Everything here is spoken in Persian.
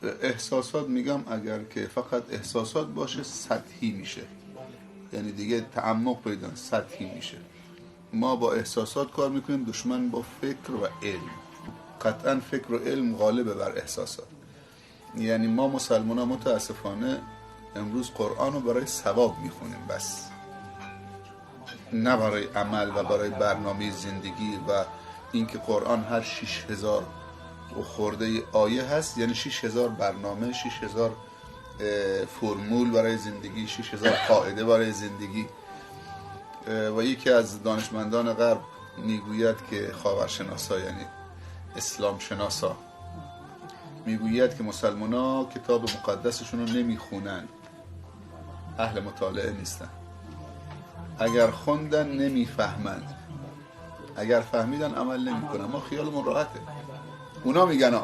احساسات میگم اگر که فقط احساسات باشه سطحی میشه، یعنی دیگه تعمق پیدا، سطحی میشه. ما با احساسات کار میکنیم، دشمن با فکر و علم. قطعا فکر و علم غالبه بر احساسات. یعنی ما مسلمان ها متاسفانه امروز قرآن رو برای ثواب میخونیم بس، نه برای عمل و برای برنامه زندگی. و اینکه قرآن هر 6000 و خورده آیه هست، یعنی 6000 برنامه، 6000 فرمول برای زندگی، 6000 قاعده برای زندگی. و یکی از دانشمندان غرب میگوید که خاورشناسا، یعنی اسلام شناسا، میگوید که مسلمان ها کتاب مقدسشون رو نمیخونن، اهل مطالعه نیستن. اگر خوندن نمیفهمند، اگر فهمیدن عمل نمیکنن. ما خیالمون راحته. اونا میگن